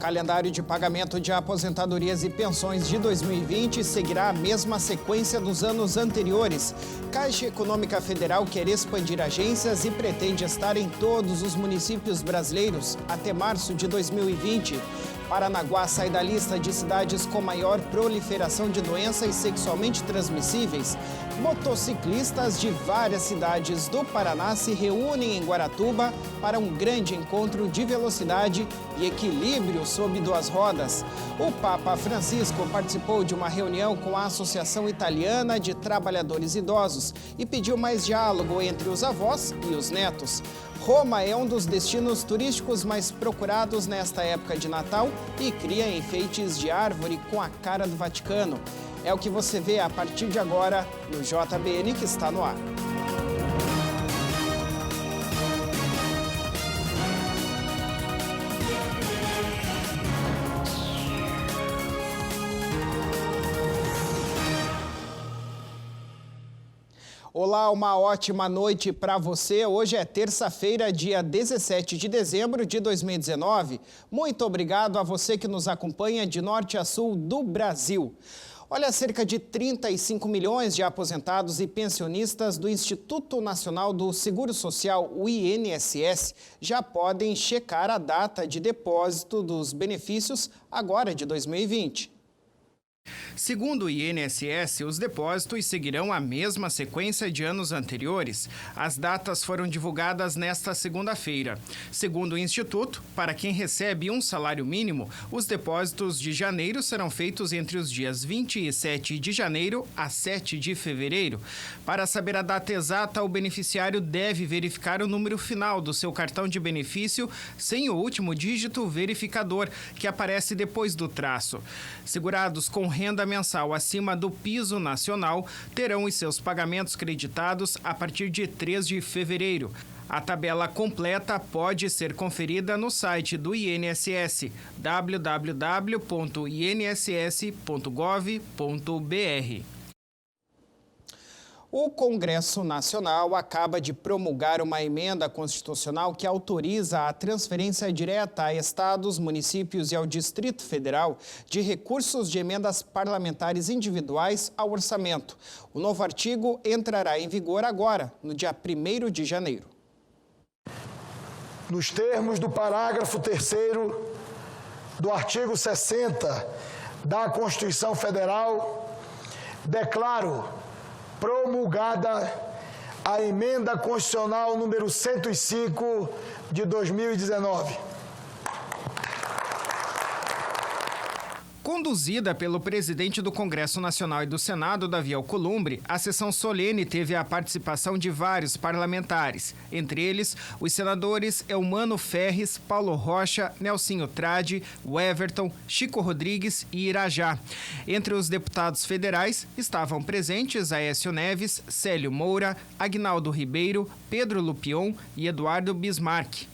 calendário de pagamento de aposentadorias e pensões de 2020 seguirá a mesma sequência dos anos anteriores. Caixa Econômica Federal quer expandir agências e pretende estar em todos os municípios brasileiros até março de 2020. Paranaguá sai da lista de cidades com maior proliferação de doenças sexualmente transmissíveis. Motociclistas de várias cidades do Paraná se reúnem em Guaratuba para um grande encontro de velocidade e equilíbrio sob duas rodas. O Papa Francisco participou de uma reunião com a Associação Italiana de Trabalhadores Idosos e pediu mais diálogo entre os avós e os netos. Roma é um dos destinos turísticos mais procurados nesta época de Natal e cria enfeites de árvore com a cara do Vaticano. É o que você vê a partir de agora no JBN, que está no ar. Olá, uma ótima noite para você. Hoje é terça-feira, dia 17 de dezembro de 2019. Muito obrigado a você que nos acompanha de norte a sul do Brasil. Olha, cerca de 35 milhões de aposentados e pensionistas do Instituto Nacional do Seguro Social, o INSS, já podem checar a data de depósito dos benefícios agora de 2020. Segundo o INSS, os depósitos seguirão a mesma sequência de anos anteriores. As datas foram divulgadas nesta segunda-feira. Segundo o Instituto, para quem recebe um salário mínimo, os depósitos de janeiro serão feitos entre os dias 27 de janeiro a 7 de fevereiro. Para saber a data exata, o beneficiário deve verificar o número final do seu cartão de benefício sem o último dígito verificador, que aparece depois do traço. Segurados com renda mensal acima do piso nacional terão os seus pagamentos creditados a partir de 3 de fevereiro. A tabela completa pode ser conferida no site do INSS, www.inss.gov.br. O Congresso Nacional acaba de promulgar uma emenda constitucional que autoriza a transferência direta a estados, municípios e ao Distrito Federal de recursos de emendas parlamentares individuais ao orçamento. O novo artigo entrará em vigor agora, no dia 1º de janeiro. Nos termos do parágrafo 3º do artigo 60 da Constituição Federal, declaro promulgada a emenda constitucional número 105 de 2019. Conduzida pelo presidente do Congresso Nacional e do Senado, Davi Alcolumbre, a sessão solene teve a participação de vários parlamentares, entre eles os senadores Eumano Ferres, Paulo Rocha, Nelsinho Trade, Everton, Chico Rodrigues e Irajá. Entre os deputados federais estavam presentes Aécio Neves, Célio Moura, Agnaldo Ribeiro, Pedro Lupion e Eduardo Bismarck.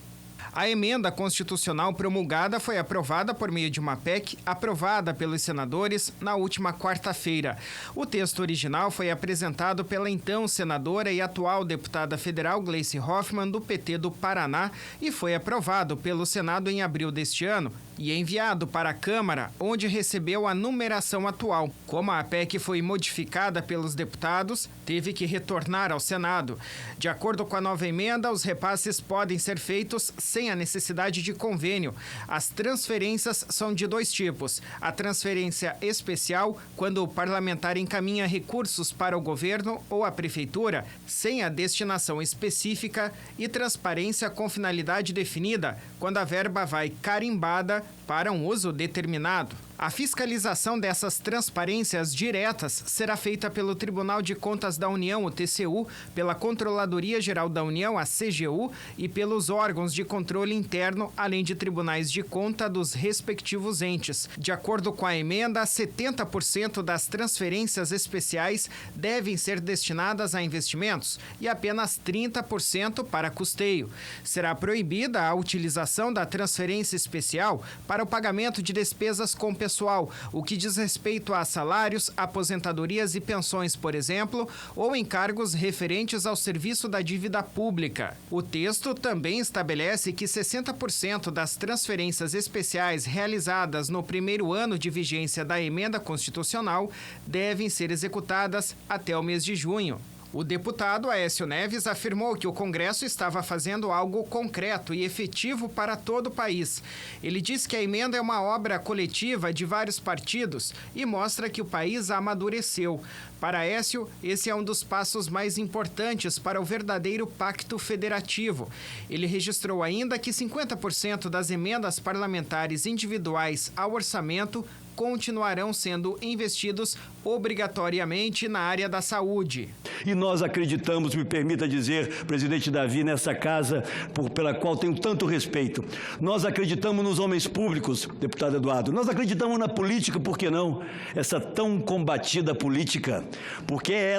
A emenda constitucional promulgada foi aprovada por meio de uma PEC aprovada pelos senadores na última quarta-feira. O texto original foi apresentado pela então senadora e atual deputada federal Gleice Hoffmann, do PT do Paraná, e foi aprovado pelo Senado em abril deste ano e enviado para a Câmara, onde recebeu a numeração atual. Como a PEC foi modificada pelos deputados, teve que retornar ao Senado. De acordo com a nova emenda, os repasses podem ser feitos sem a necessidade de convênio. As transferências são de dois tipos: a transferência especial, quando o parlamentar encaminha recursos para o governo ou a prefeitura, sem a destinação específica, e transparência com finalidade definida, quando a verba vai carimbada para um uso determinado. A fiscalização dessas transparências diretas será feita pelo Tribunal de Contas da União, o TCU, pela Controladoria Geral da União, a CGU, e pelos órgãos de controle interno, além de tribunais de conta dos respectivos entes. De acordo com a emenda, 70% das transferências especiais devem ser destinadas a investimentos e apenas 30% para custeio. Será proibida a utilização utilização da transferência especial para o pagamento de despesas com pessoal, o que diz respeito a salários, aposentadorias e pensões, por exemplo, ou encargos referentes ao serviço da dívida pública. O texto também estabelece que 60% das transferências especiais realizadas no primeiro ano de vigência da emenda constitucional devem ser executadas até o mês de junho. O deputado Aécio Neves afirmou que o Congresso estava fazendo algo concreto e efetivo para todo o país. Ele disse que a emenda é uma obra coletiva de vários partidos e mostra que o país amadureceu. Para Aécio, esse é um dos passos mais importantes para o verdadeiro pacto federativo. Ele registrou ainda que 50% das emendas parlamentares individuais ao orçamento continuarão sendo investidos obrigatoriamente na área da saúde. E nós acreditamos, me permita dizer, presidente Davi, nessa casa pela qual tenho tanto respeito. Nós acreditamos nos homens públicos, deputado Eduardo. Nós acreditamos na política, por que não? Essa tão combatida política, porque é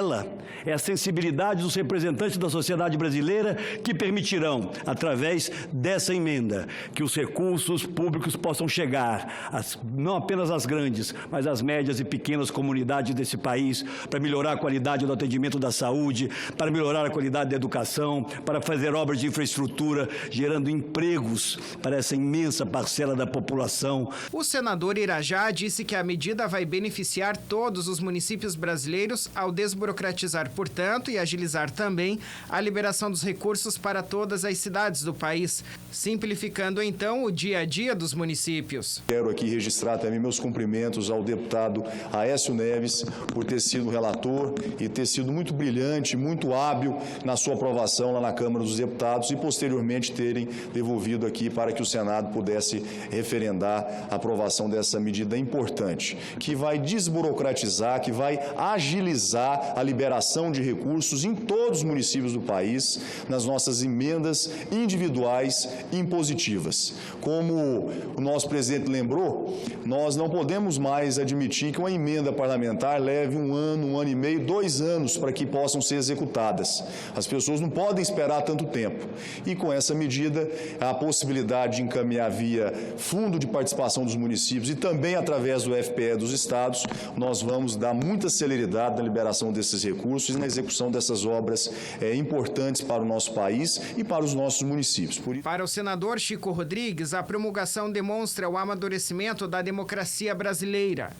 a sensibilidade dos representantes da sociedade brasileira que permitirão, através dessa emenda, que os recursos públicos possam chegar, não apenas às grandes, mas às médias e pequenas comunidades desse país, para melhorar a qualidade do atendimento da saúde, para melhorar a qualidade da educação, para fazer obras de infraestrutura, gerando empregos para essa imensa parcela da população. O senador Irajá disse que a medida vai beneficiar todos os municípios brasileiros ao desburocratizar, portanto, e agilizar também a liberação dos recursos para todas as cidades do país, simplificando então o dia a dia dos municípios. Quero aqui registrar também meus cumprimentos ao deputado Aécio Neves por ter sido relator e ter sido muito brilhante, muito hábil na sua aprovação lá na Câmara dos Deputados e posteriormente terem devolvido aqui para que o Senado pudesse referendar a aprovação dessa medida importante, que vai desburocratizar, que vai agilizar a liberação de recursos em todos os municípios do país, nas nossas emendas individuais impositivas. Como o nosso presidente lembrou, nós não podemos mais admitir que uma emenda parlamentar leve um ano e meio, 2 anos para que possam ser executadas. As pessoas não podem esperar tanto tempo. E com essa medida, a possibilidade de encaminhar via Fundo de Participação dos Municípios e também através do FPE dos Estados, nós vamos dar muita celeridade na liberação desses recursos e na execução dessas obras importantes para o nosso país e para os nossos municípios. Para o senador Chico Rodrigues, a promulgação demonstra o amadurecimento da democracia brasileira.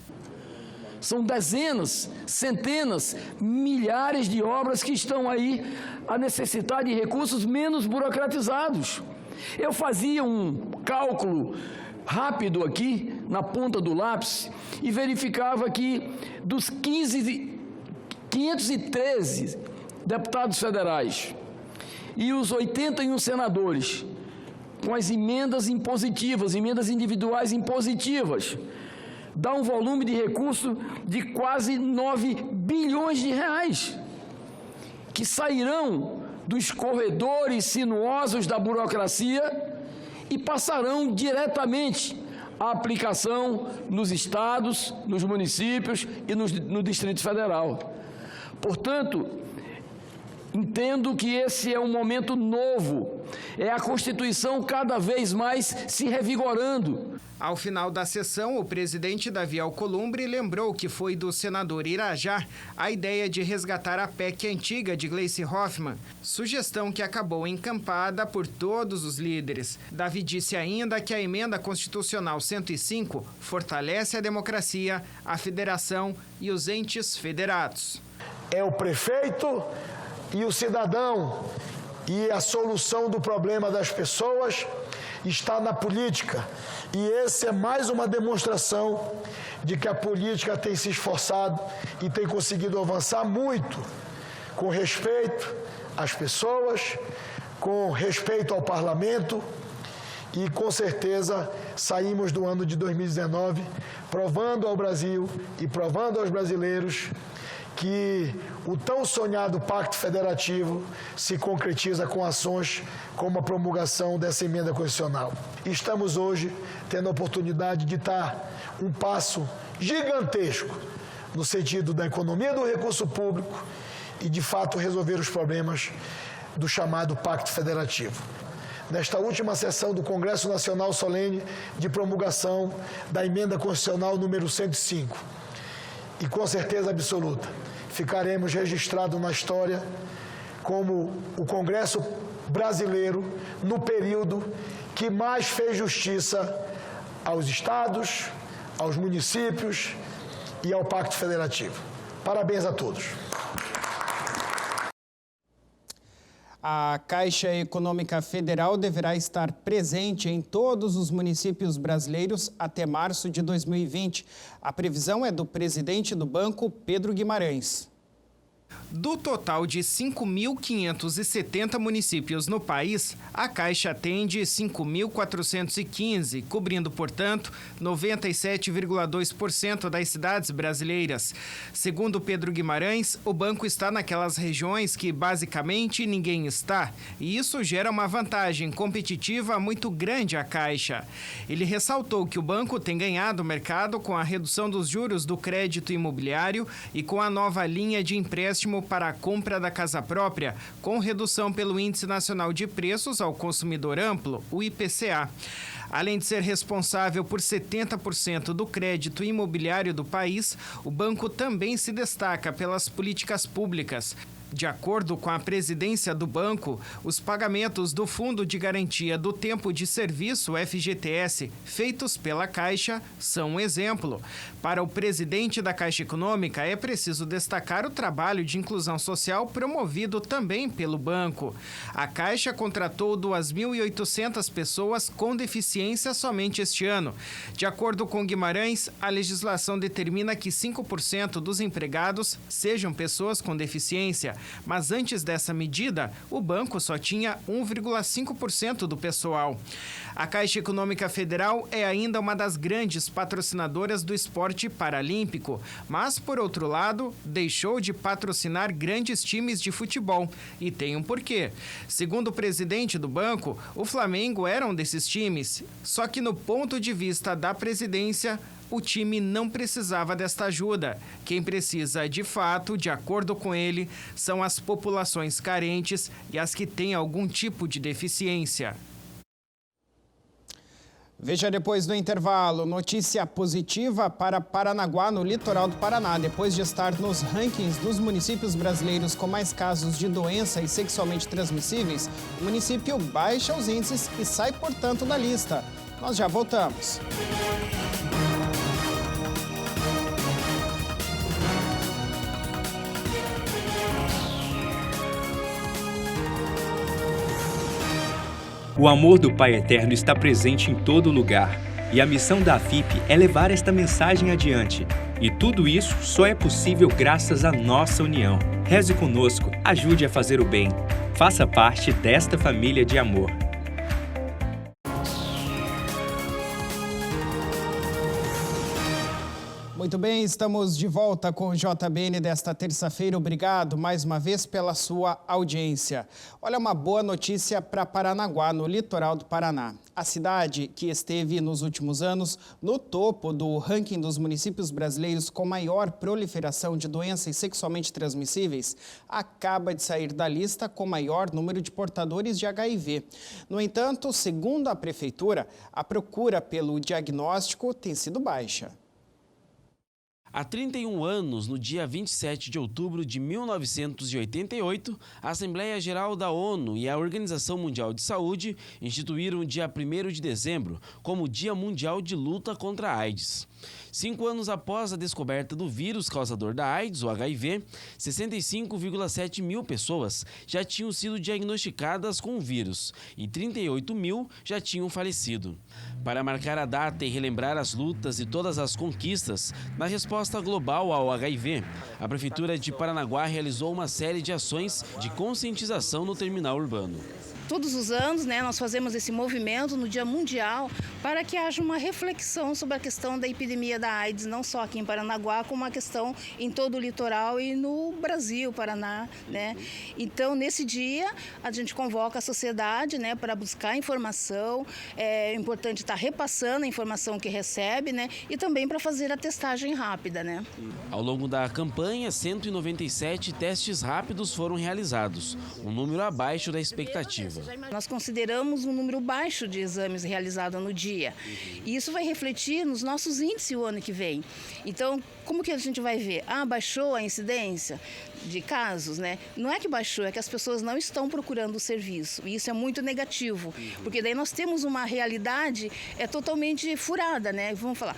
São dezenas, centenas, milhares de obras que estão aí a necessitar de recursos menos burocratizados. Eu fazia um cálculo rápido aqui, na ponta do lápis, e verificava que dos 513 deputados federais e os 81 senadores, com as emendas impositivas, emendas individuais impositivas, dá um volume de recurso de quase 9 bilhões de reais, que sairão dos corredores sinuosos da burocracia e passarão diretamente à aplicação nos estados, nos municípios e no Distrito Federal. Portanto, entendo que esse é um momento novo, é a Constituição cada vez mais se revigorando. Ao final da sessão, o presidente Davi Alcolumbre lembrou que foi do senador Irajá a ideia de resgatar a PEC antiga de Gleice Hoffmann, sugestão que acabou encampada por todos os líderes. Davi disse ainda que a emenda constitucional 105 fortalece a democracia, a federação e os entes federados. É o prefeito e o cidadão, e a solução do problema das pessoas está na política. E esse é mais uma demonstração de que a política tem se esforçado e tem conseguido avançar muito, com respeito às pessoas, com respeito ao parlamento, e com certeza saímos do ano de 2019 provando ao Brasil e provando aos brasileiros que o tão sonhado Pacto Federativo se concretiza com ações como a promulgação dessa emenda constitucional. Estamos hoje tendo a oportunidade de dar um passo gigantesco no sentido da economia do recurso público e, de fato, resolver os problemas do chamado Pacto Federativo. nesta última sessão do Congresso Nacional Solene de promulgação da Emenda Constitucional número 105. E com certeza absoluta, ficaremos registrados na história como o Congresso brasileiro no período que mais fez justiça aos estados, aos municípios e ao Pacto Federativo. Parabéns a todos. A Caixa Econômica Federal deverá estar presente em todos os municípios brasileiros até março de 2020. A previsão é do presidente do banco, Pedro Guimarães. Do total de 5.570 municípios no país, a Caixa atende 5.415, cobrindo, portanto, 97,2% das cidades brasileiras. Segundo Pedro Guimarães, o banco está naquelas regiões que, basicamente, ninguém está, e isso gera uma vantagem competitiva muito grande à Caixa. Ele ressaltou que o banco tem ganhado mercado com a redução dos juros do crédito imobiliário e com a nova linha de empréstimo para a compra da casa própria, com redução pelo Índice Nacional de Preços ao Consumidor Amplo, o IPCA. Além de ser responsável por 70% do crédito imobiliário do país, o banco também se destaca pelas políticas públicas. De acordo com a presidência do banco, os pagamentos do Fundo de Garantia do Tempo de Serviço, FGTS, feitos pela Caixa, são um exemplo. Para o presidente da Caixa Econômica, é preciso destacar o trabalho de inclusão social promovido também pelo banco. A Caixa contratou 2.800 pessoas com deficiência somente este ano. De acordo com Guimarães, a legislação determina que 5% dos empregados sejam pessoas com deficiência. Mas antes dessa medida, o banco só tinha 1,5% do pessoal. A Caixa Econômica Federal é ainda uma das grandes patrocinadoras do esporte paralímpico, mas, por outro lado, deixou de patrocinar grandes times de futebol. E tem um porquê. Segundo o presidente do banco, o Flamengo era um desses times, só que no ponto de vista da presidência, o time não precisava desta ajuda. Quem precisa, de fato, de acordo com ele, são as populações carentes e as que têm algum tipo de deficiência. Veja depois do intervalo, notícia positiva para Paranaguá, no litoral do Paraná. Depois de estar nos rankings dos municípios brasileiros com mais casos de doenças sexualmente transmissíveis, o município baixa os índices e sai, portanto, da lista. Nós já voltamos. O amor do Pai Eterno está presente em todo lugar, e a missão da AFIP é levar esta mensagem adiante. E tudo isso só é possível graças à nossa união. Reze conosco, ajude a fazer o bem. Faça parte desta família de amor. Muito bem, estamos de volta com o JBN desta terça-feira. Obrigado mais uma vez pela sua audiência. Olha, uma boa notícia para Paranaguá, no litoral do Paraná. A cidade, que esteve nos últimos anos no topo do ranking dos municípios brasileiros com maior proliferação de doenças sexualmente transmissíveis, acaba de sair da lista com maior número de portadores de HIV. No entanto, segundo a prefeitura, a procura pelo diagnóstico tem sido baixa. Há 31 anos, no dia 27 de outubro de 1988, a Assembleia Geral da ONU e a Organização Mundial de Saúde instituíram o dia 1º de dezembro como Dia Mundial de Luta contra a AIDS. 5 anos após a descoberta do vírus causador da AIDS, o HIV, 65,7 mil pessoas já tinham sido diagnosticadas com o vírus e 38 mil já tinham falecido. Para marcar a data e relembrar as lutas e todas as conquistas na resposta global ao HIV, a Prefeitura de Paranaguá realizou uma série de ações de conscientização no terminal urbano. Todos os anos, nós fazemos esse movimento no Dia Mundial para que haja uma reflexão sobre a questão da epidemia da AIDS, não só aqui em Paranaguá, como uma questão em todo o litoral e no Brasil, Paraná, Então, nesse dia, a gente convoca a sociedade, para buscar informação. É importante estar repassando a informação que recebe, e também para fazer a testagem rápida, Ao longo da campanha, 197 testes rápidos foram realizados, um número abaixo da expectativa. efetiva. Nós consideramos um número baixo de exames realizados no dia. E isso vai refletir nos nossos índices o ano que vem. Então, como que a gente vai ver? Baixou a incidência de casos, né? Não é que baixou, é que as pessoas não estão procurando o serviço. E isso é muito negativo, porque daí nós temos uma realidade totalmente furada, né? Vamos falar,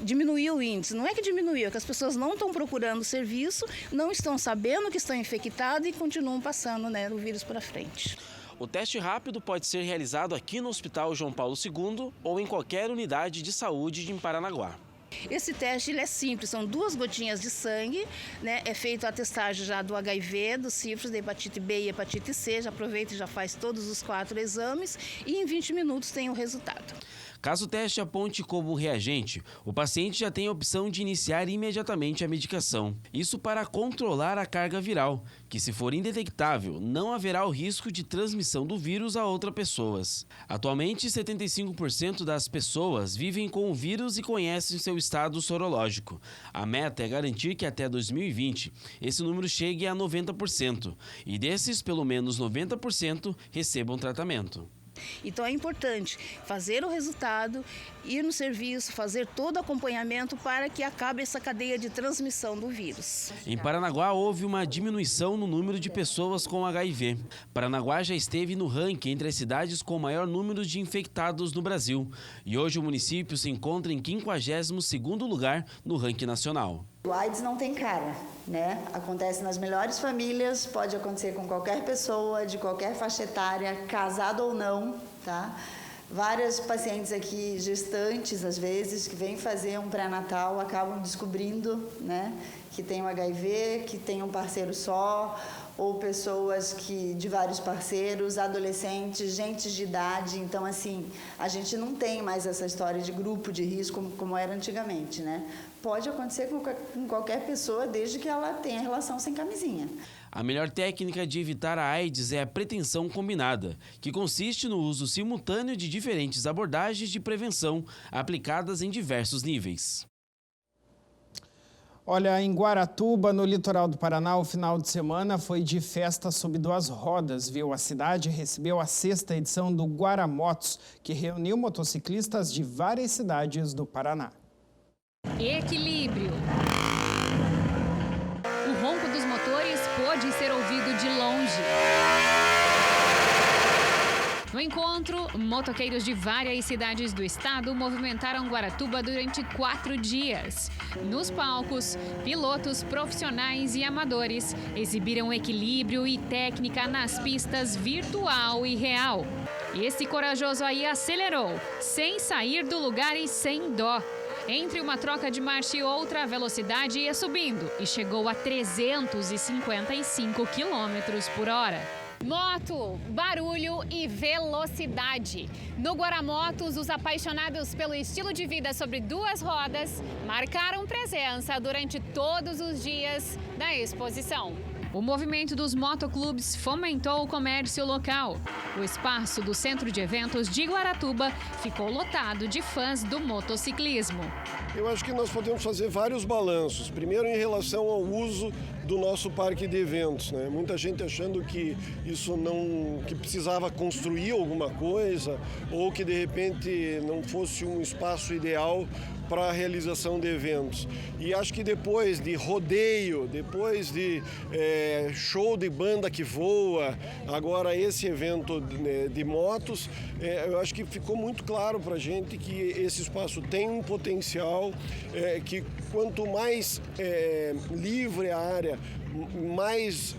diminuiu o índice. Não é que diminuiu, é que as pessoas não estão procurando o serviço, não estão sabendo que estão infectadas e continuam passando, né, o vírus para frente. O teste rápido pode ser realizado aqui no Hospital João Paulo II ou em qualquer unidade de saúde em Paranaguá. Esse teste ele é simples, são 2 gotinhas de sangue, né? É feito a testagem já do HIV, do sífilis, da hepatite B e hepatite C, já aproveita e já faz todos os 4 exames e em 20 minutos tem o resultado. Caso o teste aponte como reagente, o paciente já tem a opção de iniciar imediatamente a medicação. Isso para controlar a carga viral, que se for indetectável, não haverá o risco de transmissão do vírus a outras pessoas. Atualmente, 75% das pessoas vivem com o vírus e conhecem seu estado sorológico. A meta é garantir que até 2020 esse número chegue a 90%, e desses, pelo menos 90% recebam tratamento. Então é importante fazer o resultado, ir no serviço, fazer todo o acompanhamento para que acabe essa cadeia de transmissão do vírus. Em Paranaguá houve uma diminuição no número de pessoas com HIV. Paranaguá já esteve no ranking entre as cidades com o maior número de infectados no Brasil. E hoje o município se encontra em 52º lugar no ranking nacional. O AIDS não tem cara, né? Acontece nas melhores famílias, pode acontecer com qualquer pessoa, de qualquer faixa etária, casado ou não, tá? Várias pacientes aqui, gestantes às vezes, que vêm fazer um pré-natal, acabam descobrindo, né, que tem o HIV, que tem um parceiro só, ou pessoas de vários parceiros, adolescentes, gente de idade. Então, assim, a gente não tem mais essa história de grupo de risco como era antigamente, né? Pode acontecer com qualquer pessoa, desde que ela tenha relação sem camisinha. A melhor técnica de evitar a AIDS é a prevenção combinada, que consiste no uso simultâneo de diferentes abordagens de prevenção aplicadas em diversos níveis. Olha, em Guaratuba, no litoral do Paraná, o final de semana foi de festa sob 2 rodas, viu? A cidade recebeu a 6ª edição do Guaramotos, que reuniu motociclistas de várias cidades do Paraná. Equilíbrio. O ronco dos motores pôde ser ouvido de longe. No encontro, motoqueiros de várias cidades do estado movimentaram Guaratuba durante 4 dias. Nos palcos, pilotos profissionais e amadores exibiram equilíbrio e técnica nas pistas virtual e real. Esse corajoso aí acelerou, sem sair do lugar e sem dó. Entre uma troca de marcha e outra, a velocidade ia subindo e chegou a 355 km/h. Moto, barulho e velocidade. No Guaramotos, os apaixonados pelo estilo de vida sobre 2 rodas marcaram presença durante todos os dias da exposição. O movimento dos motoclubes fomentou o comércio local. O espaço do Centro de Eventos de Guaratuba ficou lotado de fãs do motociclismo. Eu acho que nós podemos fazer vários balanços. Primeiro, em relação ao uso do nosso parque de eventos, né? Muita gente achando que que precisava construir alguma coisa ou que de repente não fosse um espaço ideal para a realização de eventos. E acho que depois de rodeio, depois de show de banda que voa, agora esse evento de motos, eu acho que ficou muito claro para a gente que esse espaço tem um potencial, que quanto mais livre a área, mais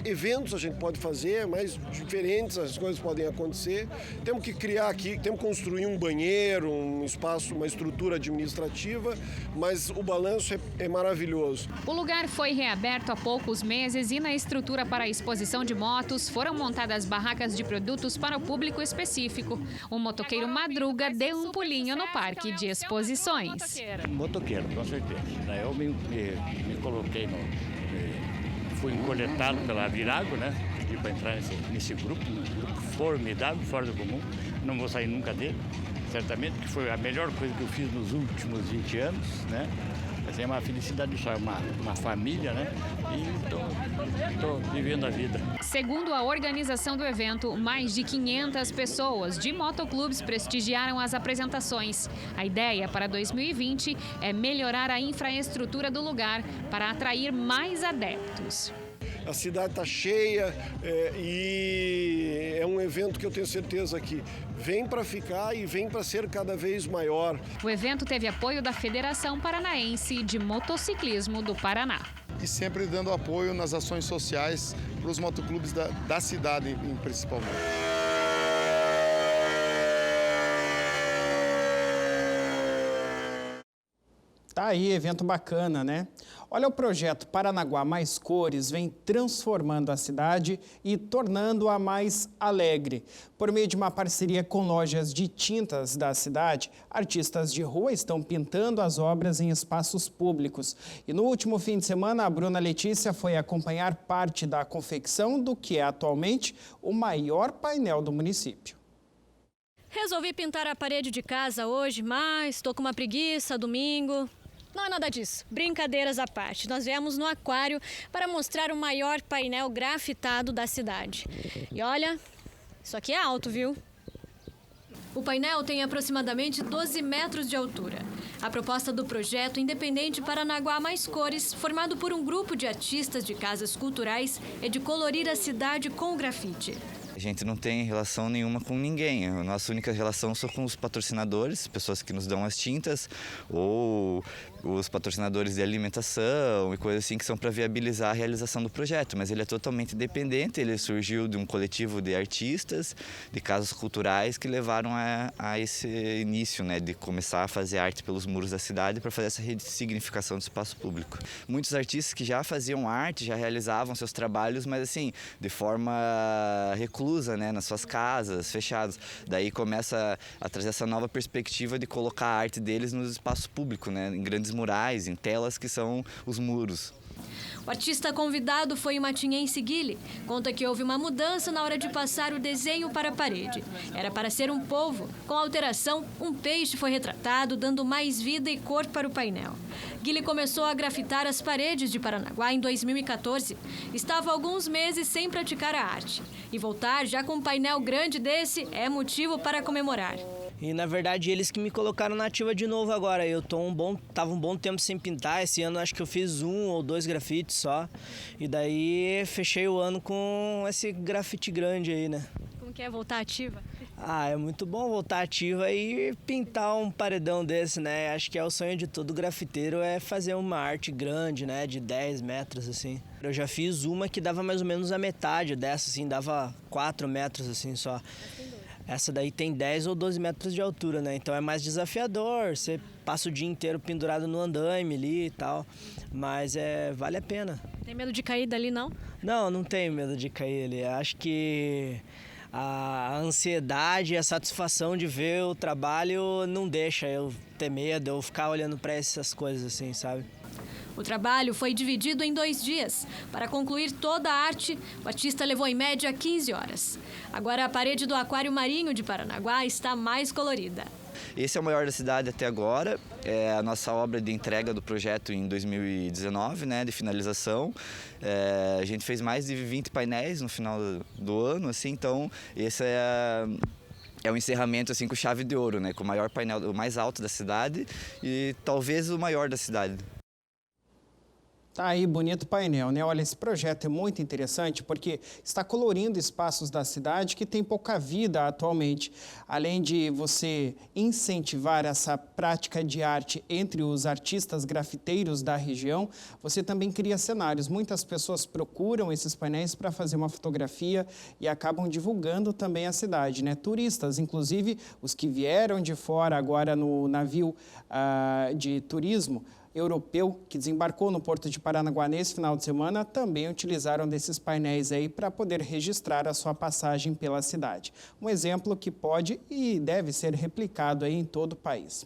eventos a gente pode fazer, mais diferentes as coisas podem acontecer. Temos que criar aqui, temos que construir um banheiro, um espaço, uma estrutura administrativa, mas o balanço é maravilhoso. O lugar foi reaberto há poucos meses e na estrutura para a exposição de motos foram montadas barracas de produtos para o público específico. O motoqueiro Madruga deu um pulinho no parque de exposições. Motoqueiro, com certeza. Eu me coloquei fui coletado pela Virago, né? Pedi para entrar nesse grupo, um grupo formidável, fora do comum. Não vou sair nunca dele, certamente, porque foi a melhor coisa que eu fiz nos últimos 20 anos, né? É uma felicidade só, uma família, né? E estou vivendo a vida. Segundo a organização do evento, mais de 500 pessoas de motoclubes prestigiaram as apresentações. A ideia para 2020 é melhorar a infraestrutura do lugar para atrair mais adeptos. A cidade está cheia e é um evento que eu tenho certeza que vem para ficar e vem para ser cada vez maior. O evento teve apoio da Federação Paranaense de Motociclismo do Paraná. E sempre dando apoio nas ações sociais para os motoclubes da cidade, principalmente. Tá aí, evento bacana, né? Olha, o projeto Paranaguá Mais Cores vem transformando a cidade e tornando-a mais alegre. Por meio de uma parceria com lojas de tintas da cidade, artistas de rua estão pintando as obras em espaços públicos. E no último fim de semana, a Bruna Letícia foi acompanhar parte da confecção do que é atualmente o maior painel do município. Resolvi pintar a parede de casa hoje, mas estou com uma preguiça, domingo. Não é nada disso, brincadeiras à parte. Nós viemos no aquário para mostrar o maior painel grafitado da cidade. E olha, isso aqui é alto, viu? O painel tem aproximadamente 12 metros de altura. A proposta do projeto Independente Paranaguá Mais Cores, formado por um grupo de artistas de casas culturais, é de colorir a cidade com grafite. A gente não tem relação nenhuma com ninguém. A nossa única relação são com os patrocinadores, pessoas que nos dão as tintas, ou os patrocinadores de alimentação e coisas assim que são para viabilizar a realização do projeto. Mas ele é totalmente independente, ele surgiu de um coletivo de artistas, de casas culturais que levaram a esse início, né, de começar a fazer arte pelos muros da cidade para fazer essa ressignificação do espaço público. Muitos artistas que já faziam arte, já realizavam seus trabalhos, mas assim, de forma reclusa, né, nas suas casas, fechadas. Daí começa a trazer essa nova perspectiva de colocar a arte deles no espaço público, né, em grandes murais, em telas que são os muros. O artista convidado foi o matinhense Guile. Conta que houve uma mudança na hora de passar o desenho para a parede. Era para ser um polvo. Com a alteração, um peixe foi retratado, dando mais vida e cor para o painel. Guile começou a grafitar as paredes de Paranaguá em 2014. Estava há alguns meses sem praticar a arte. E voltar já com um painel grande desse é motivo para comemorar. E, na verdade, eles que me colocaram na ativa de novo agora. Eu tava um bom tempo sem pintar. Esse ano acho que eu fiz 1 ou 2 grafites só. E daí fechei o ano com esse grafite grande aí, né? Como que é voltar ativa? Ah, é muito bom voltar ativa e pintar um paredão desse, né? Acho que é o sonho de todo grafiteiro, é fazer uma arte grande, né? De 10 metros, assim. Eu já fiz uma que dava mais ou menos a metade dessa, assim. Dava 4 metros, assim, só. Essa daí tem 10 ou 12 metros de altura, né? Então é mais desafiador, você passa o dia inteiro pendurado no andaime ali e tal, mas vale a pena. Tem medo de cair dali, não? Não, não tenho medo de cair ali. Acho que a ansiedade e a satisfação de ver o trabalho não deixa eu ter medo, eu ficar olhando para essas coisas assim, sabe? O trabalho foi dividido em 2 dias. Para concluir toda a arte, o artista levou em média 15 horas. Agora a parede do Aquário Marinho de Paranaguá está mais colorida. Esse é o maior da cidade até agora, é a nossa obra de entrega do projeto em 2019, né, de finalização. A gente fez mais de 20 painéis no final do ano, assim, então esse é um encerramento assim com chave de ouro, né, com o maior painel, o mais alto da cidade e talvez o maior da cidade. Tá aí, bonito painel, né? Olha, esse projeto é muito interessante porque está colorindo espaços da cidade que tem pouca vida atualmente. Além de você incentivar essa prática de arte entre os artistas grafiteiros da região, você também cria cenários. Muitas pessoas procuram esses painéis para fazer uma fotografia e acabam divulgando também a cidade, né? Turistas, inclusive os que vieram de fora agora no navio de turismo europeu que desembarcou no Porto de Paranaguá nesse final de semana também utilizaram desses painéis aí para poder registrar a sua passagem pela cidade. Um exemplo que pode e deve ser replicado aí em todo o país.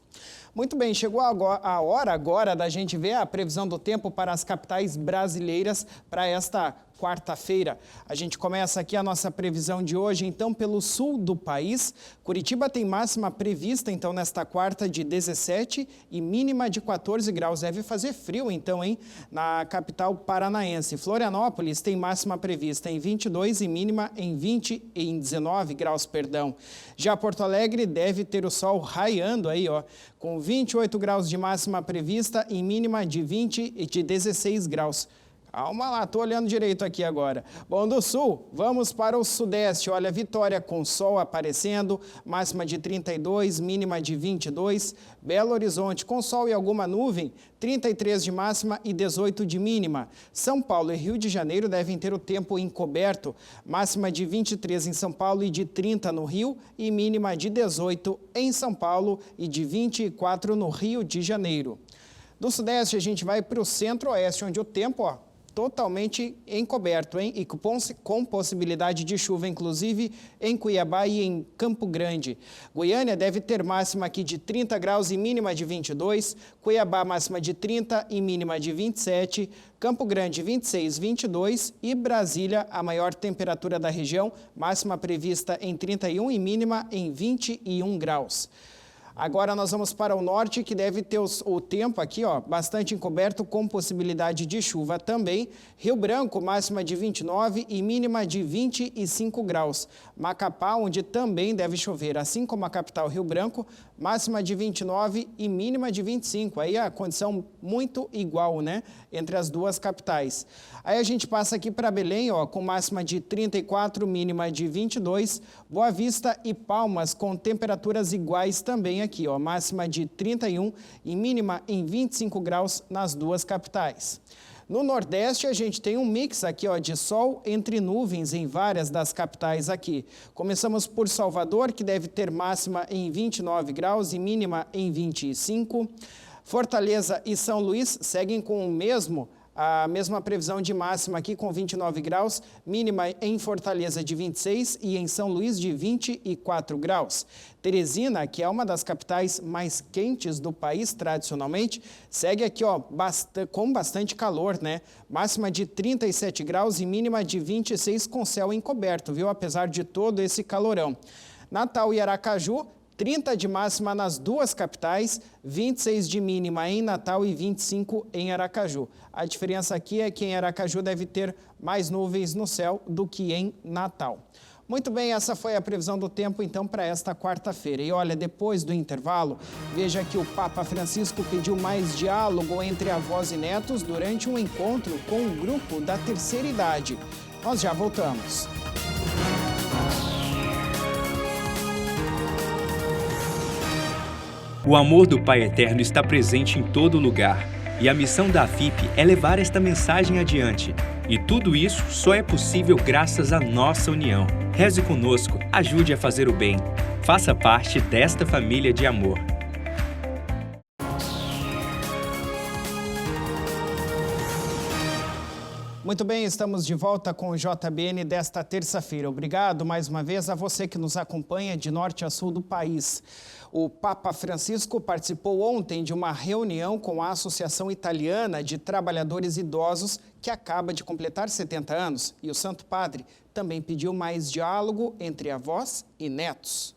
Muito bem, chegou a hora agora da gente ver a previsão do tempo para as capitais brasileiras para esta quarta-feira. A gente começa aqui a nossa previsão de hoje, então, pelo sul do país. Curitiba tem máxima prevista, então, nesta quarta de 17 e mínima de 14 graus. Deve fazer frio, então, hein, na capital paranaense. Florianópolis tem máxima prevista em 22 e mínima em 19 graus, perdão. Já Porto Alegre deve ter o sol raiando aí, ó, com 28 graus de máxima prevista e mínima de 16 graus. Calma lá, tô olhando direito aqui agora. Bom, do sul, vamos para o sudeste. Olha, Vitória com sol aparecendo, máxima de 32, mínima de 22. Belo Horizonte com sol e alguma nuvem, 33 de máxima e 18 de mínima. São Paulo e Rio de Janeiro devem ter o tempo encoberto, máxima de 23 em São Paulo e de 30 no Rio e mínima de 18 em São Paulo e de 24 no Rio de Janeiro. Do sudeste a gente vai para o centro-oeste, onde o tempo, ó, totalmente encoberto, hein? E com possibilidade de chuva, inclusive em Cuiabá e em Campo Grande. Goiânia deve ter máxima aqui de 30 graus e mínima de 22, Cuiabá máxima de 30 e mínima de 27, Campo Grande 26, 22 e Brasília, a maior temperatura da região, máxima prevista em 31 e mínima em 21 graus. Agora nós vamos para o norte, que deve ter o tempo aqui, ó, bastante encoberto, com possibilidade de chuva também. Rio Branco, máxima de 29 e mínima de 25 graus. Macapá, onde também deve chover, assim como a capital Rio Branco, máxima de 29 e mínima de 25. Aí a condição muito igual, né, entre as duas capitais. Aí a gente passa aqui para Belém, ó, com máxima de 34, mínima de 22. Boa Vista e Palmas com temperaturas iguais também aqui, ó, máxima de 31 e mínima em 25 graus nas duas capitais. No Nordeste, a gente tem um mix aqui, ó, de sol entre nuvens em várias das capitais aqui. Começamos por Salvador, que deve ter máxima em 29 graus e mínima em 25. Fortaleza e São Luís seguem com a mesma previsão de máxima aqui com 29 graus, mínima em Fortaleza de 26 e em São Luís de 24 graus. Teresina, que é uma das capitais mais quentes do país tradicionalmente, segue aqui, ó, com bastante calor, né? Máxima de 37 graus e mínima de 26 com céu encoberto, viu? Apesar de todo esse calorão. Natal e Aracaju, 30 de máxima nas duas capitais, 26 de mínima em Natal e 25 em Aracaju. A diferença aqui é que em Aracaju deve ter mais nuvens no céu do que em Natal. Muito bem, essa foi a previsão do tempo, então, para esta quarta-feira. E olha, depois do intervalo, veja que o Papa Francisco pediu mais diálogo entre avós e netos durante um encontro com um grupo da terceira idade. Nós já voltamos. O amor do Pai Eterno está presente em todo lugar, e a missão da FIP é levar esta mensagem adiante. E tudo isso só é possível graças à nossa união. Reze conosco, ajude a fazer o bem. Faça parte desta família de amor. Muito bem, estamos de volta com o JBN desta terça-feira. Obrigado mais uma vez a você que nos acompanha de norte a sul do país. O Papa Francisco participou ontem de uma reunião com a Associação Italiana de Trabalhadores Idosos, que acaba de completar 70 anos. E o Santo Padre também pediu mais diálogo entre avós e netos.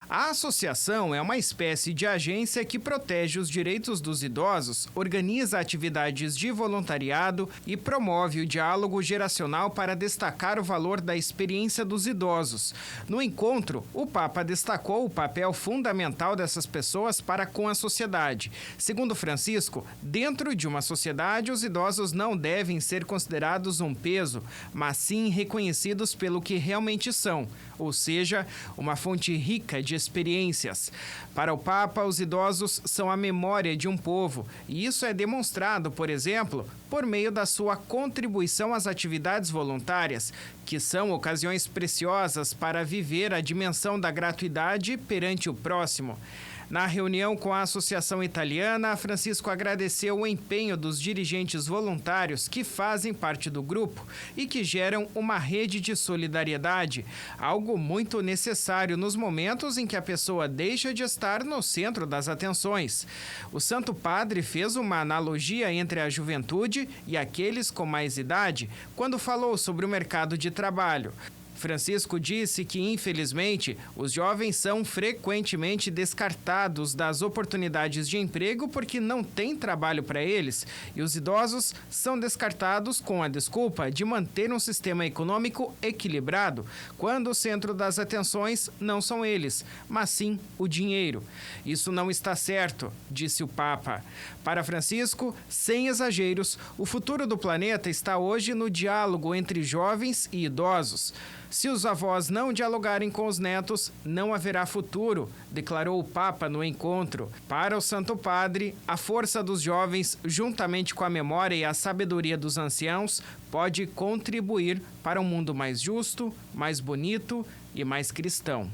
A associação é uma espécie de agência que protege os direitos dos idosos, organiza atividades de voluntariado e promove o diálogo geracional para destacar o valor da experiência dos idosos. No encontro, o Papa destacou o papel fundamental dessas pessoas para com a sociedade. Segundo Francisco, dentro de uma sociedade, os idosos não devem ser considerados um peso, mas sim reconhecidos pelo que realmente são, ou seja, uma fonte rica de experiências. Para o Papa, os idosos são a memória de um povo, e isso é demonstrado, por exemplo, por meio da sua contribuição às atividades voluntárias, que são ocasiões preciosas para viver a dimensão da gratuidade perante o próximo. Na reunião com a Associação Italiana, Francisco agradeceu o empenho dos dirigentes voluntários que fazem parte do grupo e que geram uma rede de solidariedade, algo muito necessário nos momentos em que a pessoa deixa de estar no centro das atenções. O Santo Padre fez uma analogia entre a juventude e aqueles com mais idade quando falou sobre o mercado de trabalho. Francisco disse que, infelizmente, os jovens são frequentemente descartados das oportunidades de emprego porque não tem trabalho para eles, e os idosos são descartados com a desculpa de manter um sistema econômico equilibrado, quando o centro das atenções não são eles, mas sim o dinheiro. Isso não está certo, disse o Papa. Para Francisco, sem exageros, o futuro do planeta está hoje no diálogo entre jovens e idosos. Se os avós não dialogarem com os netos, não haverá futuro, declarou o Papa no encontro. Para o Santo Padre, a força dos jovens, juntamente com a memória e a sabedoria dos anciãos, pode contribuir para um mundo mais justo, mais bonito e mais cristão.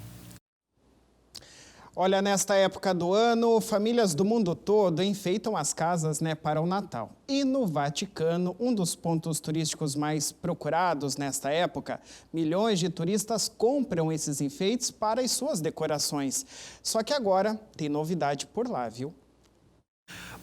Olha, nesta época do ano, famílias do mundo todo enfeitam as casas, para o Natal. E no Vaticano, um dos pontos turísticos mais procurados nesta época, milhões de turistas compram esses enfeites para as suas decorações. Só que agora tem novidade por lá, viu?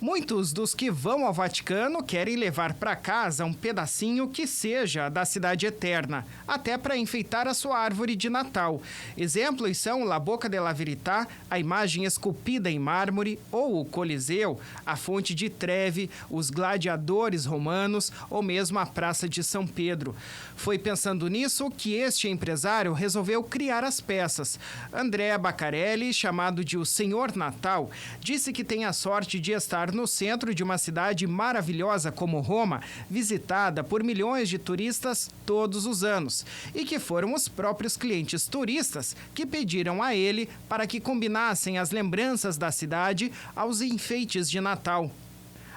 Muitos dos que vão ao Vaticano querem levar para casa um pedacinho que seja da Cidade Eterna, até para enfeitar a sua árvore de Natal. Exemplos são La Bocca della Verità, a imagem esculpida em mármore, ou o Coliseu, a Fonte di Trevi, os gladiadores romanos ou mesmo a Praça de São Pedro. Foi pensando nisso que este empresário resolveu criar as peças. Andrea Baccarelli, chamado de o Senhor Natal, disse que tem a sorte de estar no centro de uma cidade maravilhosa como Roma, visitada por milhões de turistas todos os anos, e que foram os próprios clientes turistas que pediram a ele para que combinassem as lembranças da cidade aos enfeites de Natal.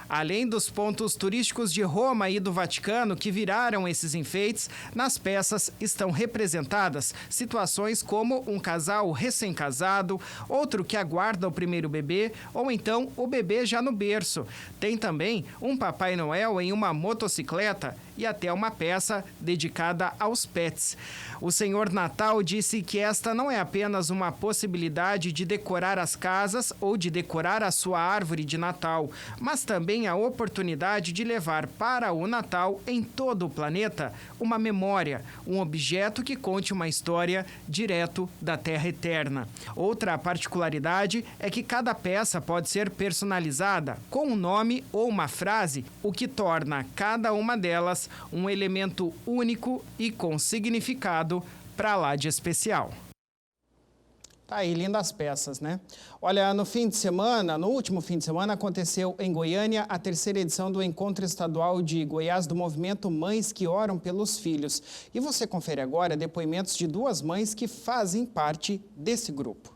Além dos pontos turísticos de Roma e do Vaticano que viraram esses enfeites, nas peças estão representadas situações como um casal recém-casado, outro que aguarda o primeiro bebê ou então o bebê já no berço. Tem também um Papai Noel em uma motocicleta e até uma peça dedicada aos pets. O Senhor Natal disse que esta não é apenas uma possibilidade de decorar as casas ou de decorar a sua árvore de Natal, mas também a oportunidade de levar para o Natal em todo o planeta uma memória, um objeto que conte uma história direto da Terra Eterna. Outra particularidade é que cada peça pode ser personalizada com um nome ou uma frase, o que torna cada uma delas um elemento único e com significado para lá de especial. Tá aí, lindas peças, né? Olha, no último fim de semana, aconteceu em Goiânia a 3ª edição do Encontro Estadual de Goiás do movimento Mães que Oram pelos Filhos. E você confere agora depoimentos de 2 mães que fazem parte desse grupo.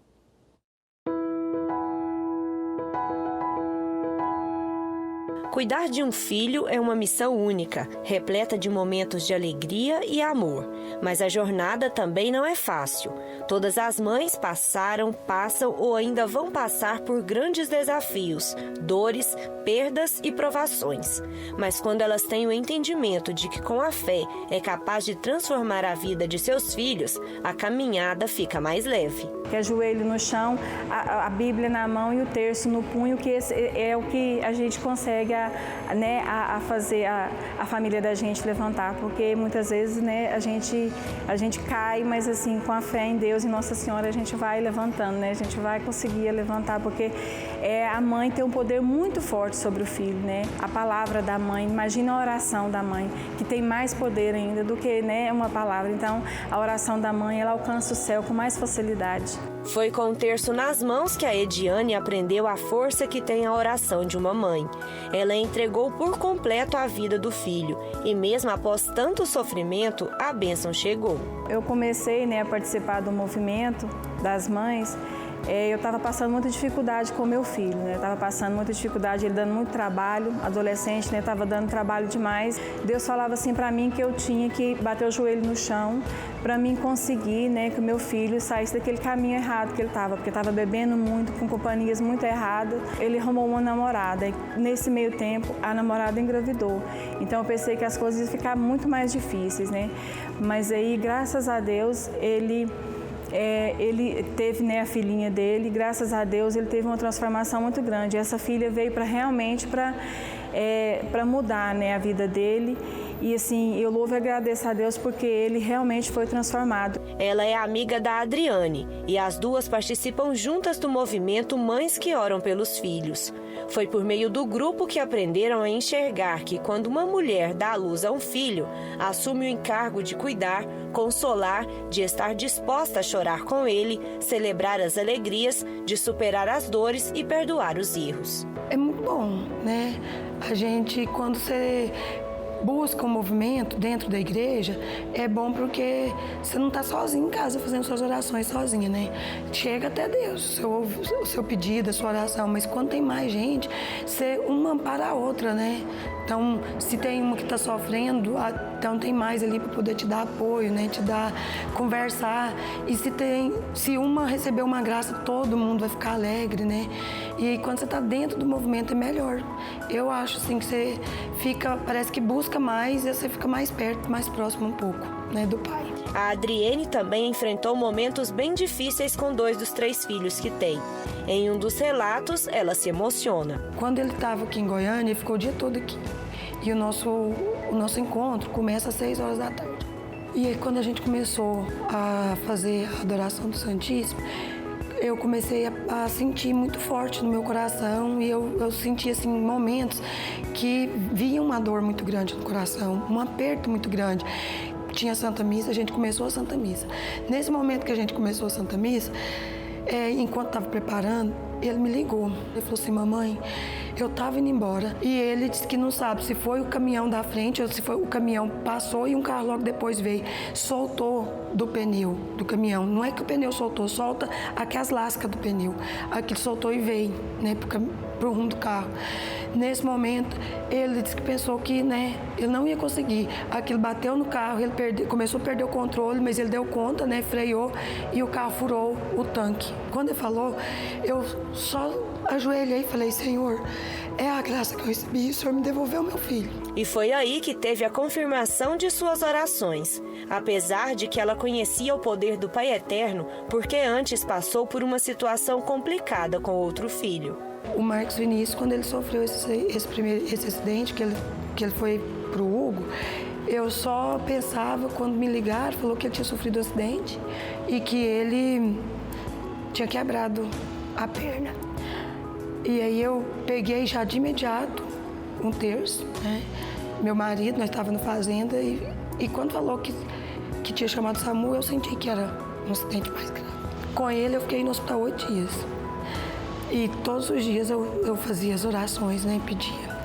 Cuidar de um filho é uma missão única, repleta de momentos de alegria e amor. Mas a jornada também não é fácil. Todas as mães passaram, passam ou ainda vão passar por grandes desafios, dores, perdas e provações. Mas quando elas têm o entendimento de que com a fé é capaz de transformar a vida de seus filhos, a caminhada fica mais leve. Que é joelho no chão, a Bíblia na mão e o terço no punho, que esse é o que a gente consegue a fazer a família da gente levantar, porque muitas vezes a gente cai, mas assim, com a fé em Deus e Nossa Senhora a gente vai levantando, a gente vai conseguir levantar, porque a mãe tem um poder muito forte sobre o filho, a palavra da mãe, imagina a oração da mãe, que tem mais poder ainda do que uma palavra. Então a oração da mãe, ela alcança o céu com mais facilidade. Foi com o terço nas mãos que a Ediane aprendeu a força que tem a oração de uma mãe. Ela entregou por completo a vida do filho e mesmo após tanto sofrimento, a bênção chegou. Eu comecei a participar do movimento das mães eu estava passando muita dificuldade com meu filho, né? Eu estava passando muita dificuldade, ele dando muito trabalho, adolescente, né? Estava dando trabalho demais. Deus falava assim para mim que eu tinha que bater o joelho no chão para mim conseguir, né, que o meu filho saísse daquele caminho errado que ele estava, porque estava bebendo muito, com companhias muito erradas. Ele arrumou uma namorada e nesse meio tempo a namorada engravidou. Então eu pensei que as coisas iam ficar muito mais difíceis, né? Mas aí, graças a Deus, ele teve, né, a filhinha dele, graças a Deus ele teve uma transformação muito grande. Essa filha veio realmente para mudar, né, a vida dele. E assim, eu louvo e agradeço a Deus porque ele realmente foi transformado. Ela é amiga da Adriane e as duas participam juntas do movimento Mães que Oram pelos Filhos. Foi por meio do grupo que aprenderam a enxergar que quando uma mulher dá à luz a um filho, assume o encargo de cuidar, consolar, de estar disposta a chorar com ele, celebrar as alegrias, de superar as dores e perdoar os erros. É muito bom, né? A gente, quando você busca um movimento dentro da igreja, é bom porque você não está sozinho em casa fazendo suas orações sozinha, né? Chega até Deus, o seu pedido, a sua oração, mas quando tem mais gente, você uma para a outra, né? Então, se tem uma que está sofrendo, então tem mais ali para poder te dar apoio, né? Te dar, conversar. E se uma receber uma graça, todo mundo vai ficar alegre, né? E quando você está dentro do movimento é melhor. Eu acho assim que você fica, parece que busca mais e você fica mais perto, mais próximo um pouco, né, do pai. A Adriene também enfrentou momentos bem difíceis com 2 dos 3 filhos que tem. Em um dos relatos, ela se emociona. Quando ele estava aqui em Goiânia, ele ficou o dia todo aqui. E o nosso encontro começa às 6 horas da tarde. E aí, quando a gente começou a fazer a adoração do Santíssimo, eu comecei a sentir muito forte no meu coração e eu senti assim, momentos que via uma dor muito grande no coração, um aperto muito grande. Tinha Santa Missa, a gente começou a Santa Missa. Nesse momento que a gente começou a Santa Missa, enquanto estava preparando, ele me ligou. Ele falou assim, mamãe, eu estava indo embora e ele disse que não sabe se foi o caminhão da frente ou se foi o caminhão passou e um carro logo depois veio, soltou do pneu do caminhão. Não é que o pneu soltou, solta aquelas lascas do pneu. Aquilo soltou e veio, né, pro rumo do carro. Nesse momento, ele disse que pensou que, né, ele não ia conseguir. Aquilo bateu no carro, ele começou a perder o controle, mas ele deu conta, né, freou e o carro furou o tanque. Quando ele falou, eu só ajoelhei e falei, Senhor, é a graça que eu recebi, o Senhor me devolveu meu filho. E foi aí que teve a confirmação de suas orações. Apesar de que ela conhecia o poder do Pai Eterno, porque antes passou por uma situação complicada com outro filho. O Marcos Vinícius, quando ele sofreu esse acidente, que ele foi pro Hugo, eu só pensava, quando me ligaram, falou que ele tinha sofrido um acidente e que ele tinha quebrado a perna. E aí eu peguei já de imediato um terço, né? Meu marido, nós estávamos na fazenda e quando falou que tinha chamado o SAMU, eu senti que era um acidente mais grave. Com ele eu fiquei no hospital 8 dias. E todos os dias eu fazia as orações, né? Pedia.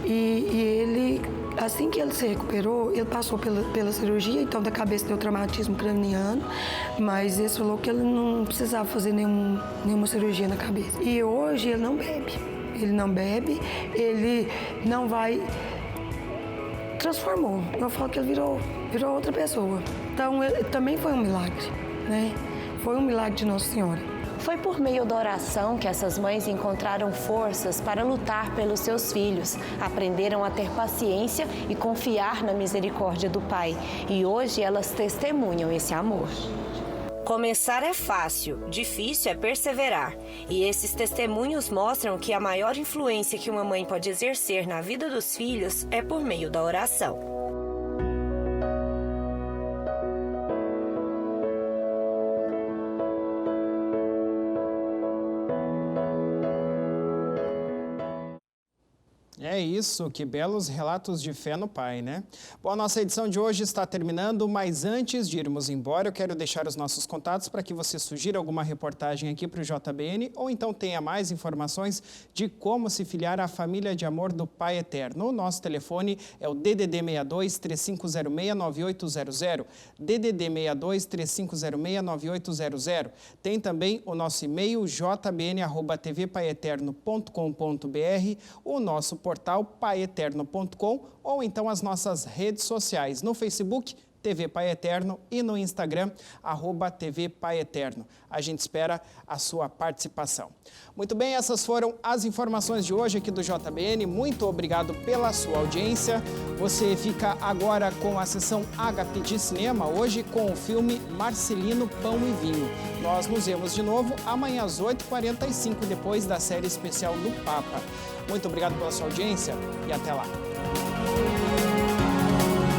E ele, assim que ele se recuperou, ele passou pela cirurgia, então da cabeça deu traumatismo craniano, mas ele falou que ele não precisava fazer nenhuma cirurgia na cabeça. E hoje ele não bebe. Ele não bebe, ele não vai... Transformou. Eu falo que ele virou outra pessoa. Então, ele, também foi um milagre, né? Foi um milagre de Nossa Senhora. Foi por meio da oração que essas mães encontraram forças para lutar pelos seus filhos, aprenderam a ter paciência e confiar na misericórdia do Pai. E hoje elas testemunham esse amor. Começar é fácil, difícil é perseverar. E esses testemunhos mostram que a maior influência que uma mãe pode exercer na vida dos filhos é por meio da oração. É isso, que belos relatos de fé no Pai, né? Bom, a nossa edição de hoje está terminando, mas antes de irmos embora, eu quero deixar os nossos contatos para que você sugira alguma reportagem aqui para o JBN ou então tenha mais informações de como se filiar à família de amor do Pai Eterno. O nosso telefone é o DDD 62 3506 9800, DDD 62 3506 9800. Tem também o nosso e-mail jbn@tvpaeterno.com.br, o nosso portal paeterno.com ou então as nossas redes sociais no Facebook, TV Pai Eterno, e no Instagram, @TV Pai Eterno. A gente espera a sua participação. Muito bem, essas foram as informações de hoje aqui do JBN. Muito obrigado pela sua audiência. Você fica agora com a sessão Ágape de Cinema, hoje com o filme Marcelino Pão e Vinho. Nós nos vemos de novo amanhã às 8h45, depois da série especial do Papa. Muito obrigado pela sua audiência e até lá.